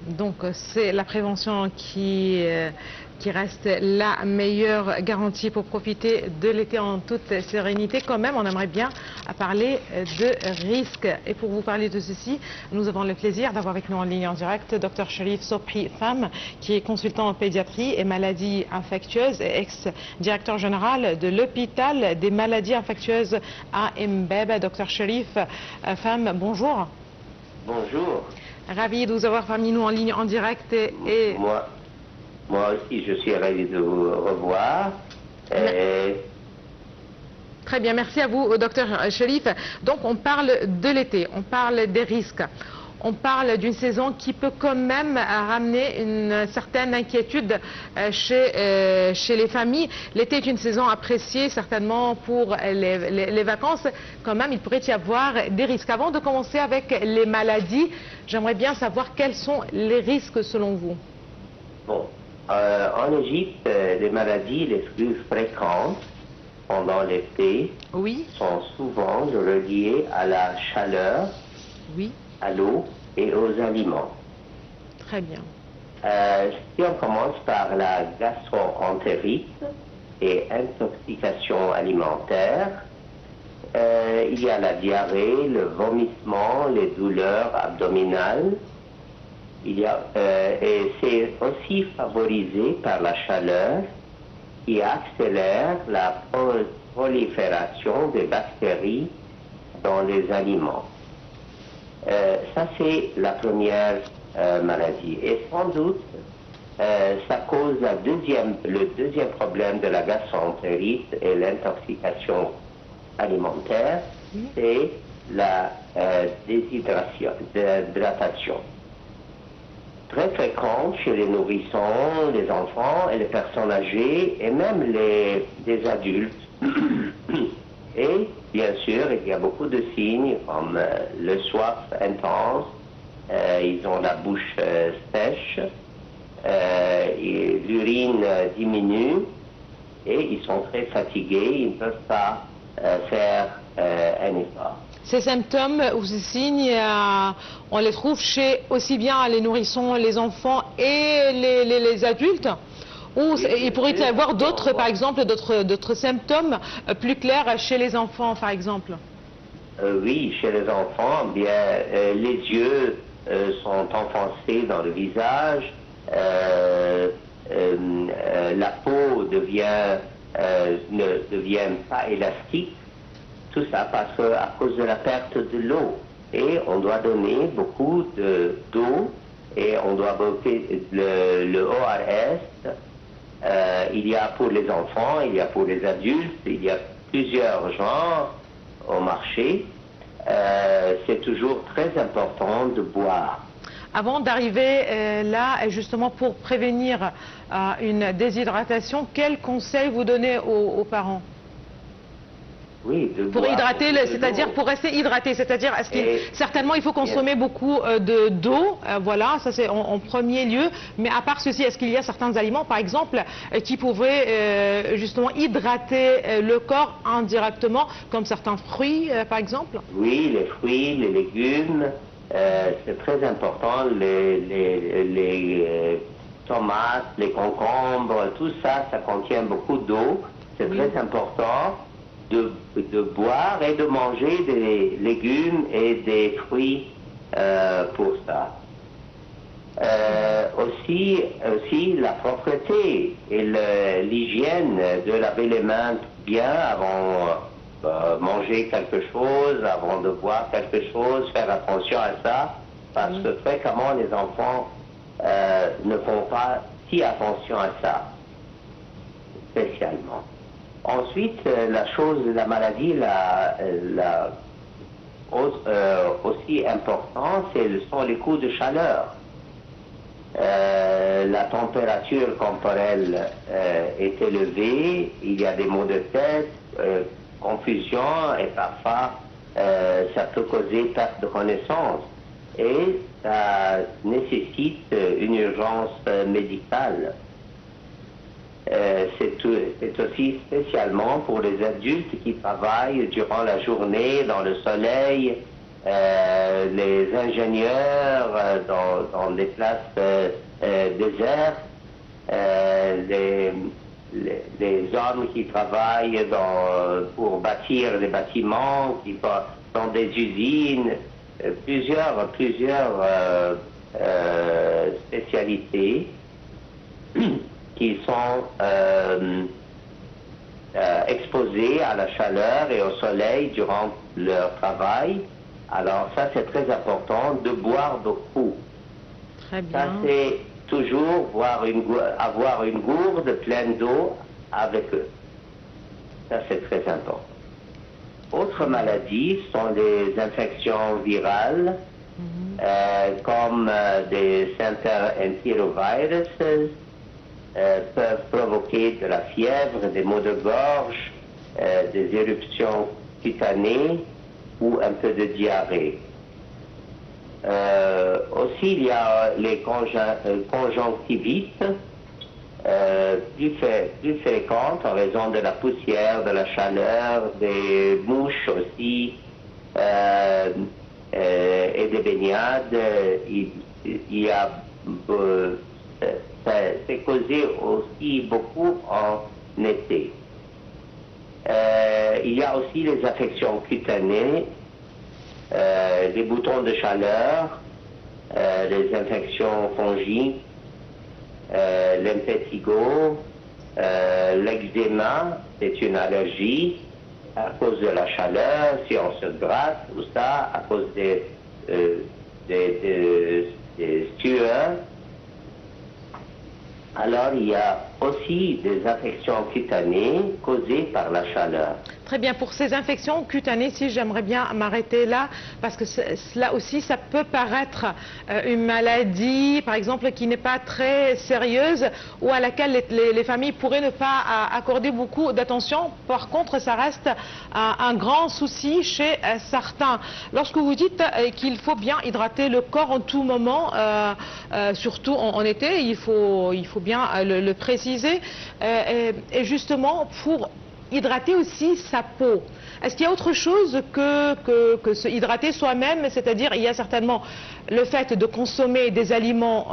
Donc c'est la prévention qui reste la meilleure garantie pour profiter de l'été en toute sérénité. Quand même, on aimerait bien parler de risques. Et pour vous parler de ceci, nous avons le plaisir d'avoir avec nous en ligne en direct Dr Cherif Sobhi Pham, qui est consultant en pédiatrie et maladies infectieuses et ex-directeur général de l'hôpital des maladies infectieuses à Mbebe. Dr Cherif Pham, bonjour. Bonjour. Ravi de vous avoir parmi nous en ligne en direct. Et... Moi aussi, je suis ravi de vous revoir. Très bien, merci à vous, docteur Cherif. Donc, on parle de l'été, on parle des risques. On parle d'une saison qui peut quand même ramener une certaine inquiétude chez les familles. L'été est une saison appréciée certainement pour les vacances. Quand même, il pourrait y avoir des risques. Avant de commencer avec les maladies, j'aimerais bien savoir quels sont les risques selon vous. Bon, en Égypte, les maladies les plus fréquentes pendant l'été sont souvent reliées à la chaleur. Oui. À l'eau et aux aliments. Très bien. Si on commence par la gastro-entérite et intoxication alimentaire, il y a la diarrhée, le vomissement, les douleurs abdominales. Et c'est aussi favorisé par la chaleur qui accélère la prolifération des bactéries dans les aliments. Ça, c'est la première maladie. Et sans doute, ça cause le deuxième problème de la gastroentérite et l'intoxication alimentaire, c'est la déshydratation. Très fréquente chez les nourrissons, les enfants et les personnes âgées, et même les adultes. Et bien sûr, il y a beaucoup de signes comme le soif intense, ils ont la bouche sèche, l'urine diminue et ils sont très fatigués, ils ne peuvent pas faire un effort. Ces symptômes ou ces signes, on les trouve chez aussi bien les nourrissons, les enfants et les adultes? Ou il pourrait y avoir d'autres, par exemple, d'autres symptômes plus clairs chez les enfants, par exemple? Oui, chez les enfants, bien, les yeux sont enfoncés dans le visage, la peau ne devient pas élastique, tout ça parce à cause de la perte de l'eau. Et on doit donner beaucoup d'eau et on doit bloquer le ORS. Il y a pour les enfants, il y a pour les adultes, il y a plusieurs genres au marché. C'est toujours très important de boire. Avant d'arriver là, justement pour prévenir une déshydratation, quels conseils vous donnez aux parents? Oui, pour hydrater, c'est-à-dire pour rester hydraté, c'est-à-dire certainement il faut consommer beaucoup d'eau, voilà, ça c'est en premier lieu, mais à part ceci, est-ce qu'il y a certains aliments, par exemple, qui pourraient justement hydrater le corps indirectement, comme certains fruits, par exemple? Oui, les fruits, les légumes, c'est très important, les tomates, les concombres, tout ça, ça contient beaucoup d'eau, c'est très important. De boire et de manger des légumes et des fruits pour ça. Aussi la propreté et l'hygiène de laver les mains bien avant manger quelque chose, avant de boire quelque chose, faire attention à ça, parce que fréquemment les enfants ne font pas si attention à ça, spécialement. Ensuite, la maladie aussi importante, sont les coups de chaleur. La température corporelle est élevée, il y a des maux de tête, confusion et parfois ça peut causer perte de connaissance. Et ça nécessite une urgence médicale. C'est aussi spécialement pour les adultes qui travaillent durant la journée dans le soleil les ingénieurs dans des places désertes, les hommes qui travaillent pour bâtir des bâtiments, dans des usines, plusieurs spécialités qui sont exposées à la chaleur et au soleil durant leur travail. Alors ça, c'est très important de boire beaucoup. Très bien. Ça, c'est toujours avoir une gourde pleine d'eau avec eux. Ça, c'est très important. Autres maladies sont des infections virales, comme des enterovirus, peuvent provoquer de la fièvre, des maux de gorge, des éruptions cutanées ou un peu de diarrhée. Aussi, il y a les conjonctivites, plus fréquentes en raison de la poussière, de la chaleur, des mouches aussi, et des baignades. C'est causé aussi beaucoup en été. Il y a aussi les affections cutanées, les boutons de chaleur, les infections fongiques, l'impétigo, l'eczéma, c'est une allergie à cause de la chaleur, si on se gratte, ou ça, à cause des sueurs. Alors, il y a aussi des infections cutanées causées par la chaleur. Très bien, pour ces infections cutanées, si j'aimerais bien m'arrêter là, parce que cela aussi, ça peut paraître une maladie, par exemple, qui n'est pas très sérieuse, ou à laquelle les familles pourraient ne pas accorder beaucoup d'attention. Par contre, ça reste un grand souci chez certains. Lorsque vous dites qu'il faut bien hydrater le corps en tout moment, surtout en été, il faut bien le préciser, et justement pour hydrater aussi sa peau. Est-ce qu'il y a autre chose que se hydrater soi-même? C'est-à-dire, il y a certainement le fait de consommer des aliments,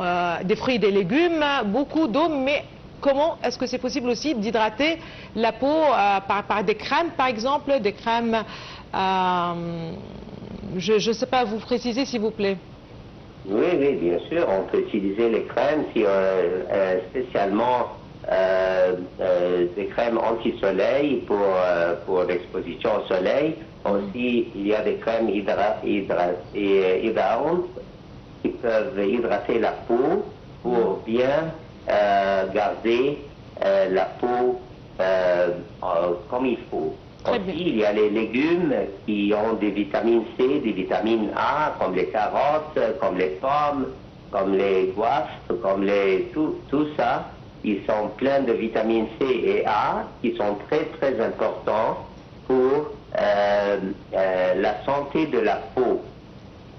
des fruits et des légumes, beaucoup d'eau, mais comment est-ce que c'est possible aussi d'hydrater la peau par des crèmes, par exemple, des crèmes, je ne sais pas, vous précisez s'il vous plaît. Oui, bien sûr, on peut utiliser les crèmes, spécialement des crèmes anti-soleil pour l'exposition au soleil. Aussi, il y a des crèmes hydrantes qui peuvent hydrater la peau pour bien garder la peau comme il faut. Aussi, il y a les légumes qui ont des vitamines C, des vitamines A, comme les carottes, comme les pommes, comme les goitres, comme tout ça. Ils sont pleins de vitamines C et A qui sont très importants pour la santé de la peau.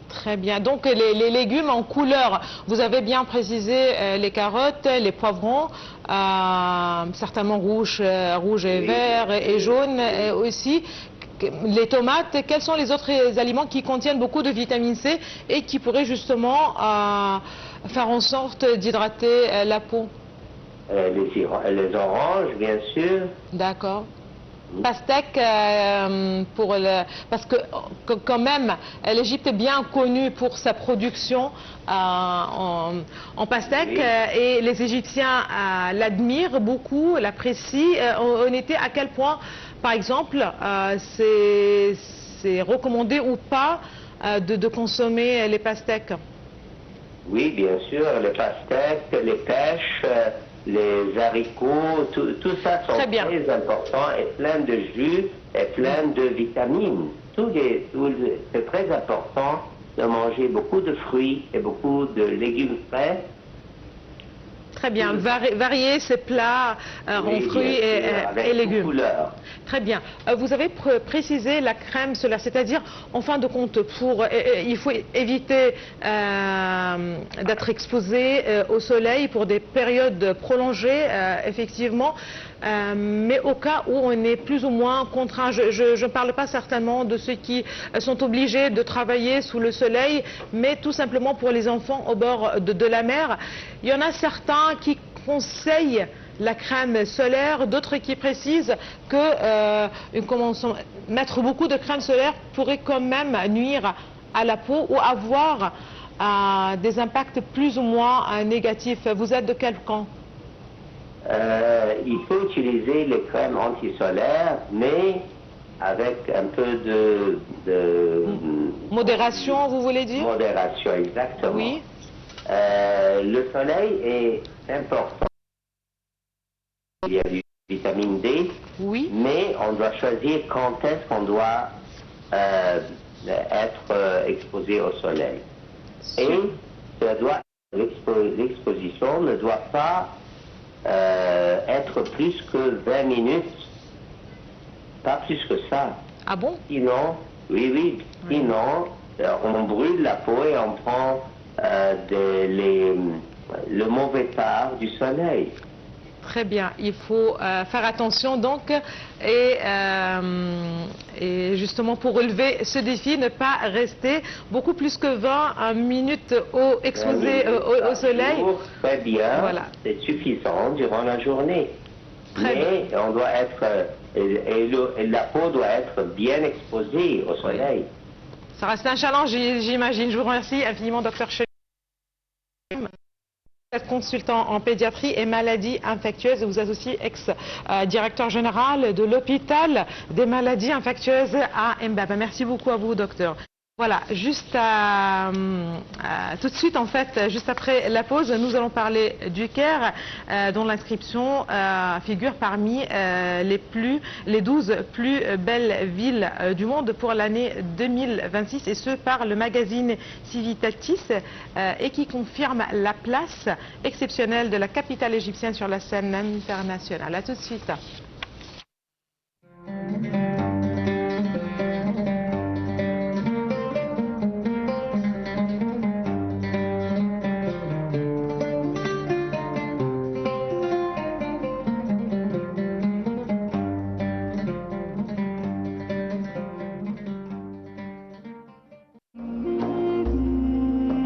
Très bien. Donc les légumes en couleur, vous avez bien précisé les carottes, les poivrons, certainement rouges et verts et jaunes aussi. Les tomates, quels sont les autres aliments qui contiennent beaucoup de vitamine C et qui pourraient justement faire en sorte d'hydrater la peau? Les oranges, bien sûr. D'accord. Pastèque, parce que quand même, l'Égypte est bien connue pour sa production en pastèque, et les Égyptiens l'admirent beaucoup, l'apprécient. En été, à quel point, par exemple, c'est recommandé ou pas de consommer les pastèques? Oui, bien sûr, les pastèques, les pêches, les haricots, tout ça sont très importants et plein de jus et plein de vitamines. C'est très important de manger beaucoup de fruits et beaucoup de légumes frais. Très bien, varier ces plats en fruits et légumes. Très bien. Vous avez précisé la crème solaire, c'est-à-dire, en fin de compte, il faut éviter d'être exposé au soleil pour des périodes prolongées, effectivement. mais au cas où on est plus ou moins contraint. Je ne parle pas certainement de ceux qui sont obligés de travailler sous le soleil, mais tout simplement pour les enfants au bord de la mer. Il y en a certains qui conseillent la crème solaire, d'autres qui précisent que mettre beaucoup de crème solaire pourrait quand même nuire à la peau ou avoir des impacts plus ou moins négatifs. Vous êtes de quel camp? Il faut utiliser les crèmes anti-solaires, mais avec un peu de modération, vous voulez dire? Modération, exactement. Oui. Le soleil est important. Il y a du vitamine D, oui, mais on doit choisir quand est-ce qu'on doit être exposé au soleil. Et l'exposition ne doit pas être plus que 20 minutes, pas plus que ça. Ah bon? Sinon, oui, sinon on brûle la peau et on prend le mauvais part du soleil. Très bien, il faut faire attention donc et justement pour relever ce défi, ne pas rester beaucoup plus que 20 minutes exposé au soleil. Très bien, voilà. C'est suffisant durant la journée. Mais on doit être, et la peau doit être bien exposée au soleil. Ça reste un challenge, j'imagine. Je vous remercie infiniment, Dr. Chélim. Consultant en pédiatrie et maladies infectieuses. Vous êtes aussi ex-directeur général de l'hôpital des maladies infectieuses à Mbaba. Merci beaucoup à vous, docteur. Voilà, juste tout de suite, en fait, juste après la pause, nous allons parler du Caire, dont l'inscription figure parmi les 12 plus belles villes du monde pour l'année 2026, et ce par le magazine Civitatis, et qui confirme la place exceptionnelle de la capitale égyptienne sur la scène internationale. À tout de suite.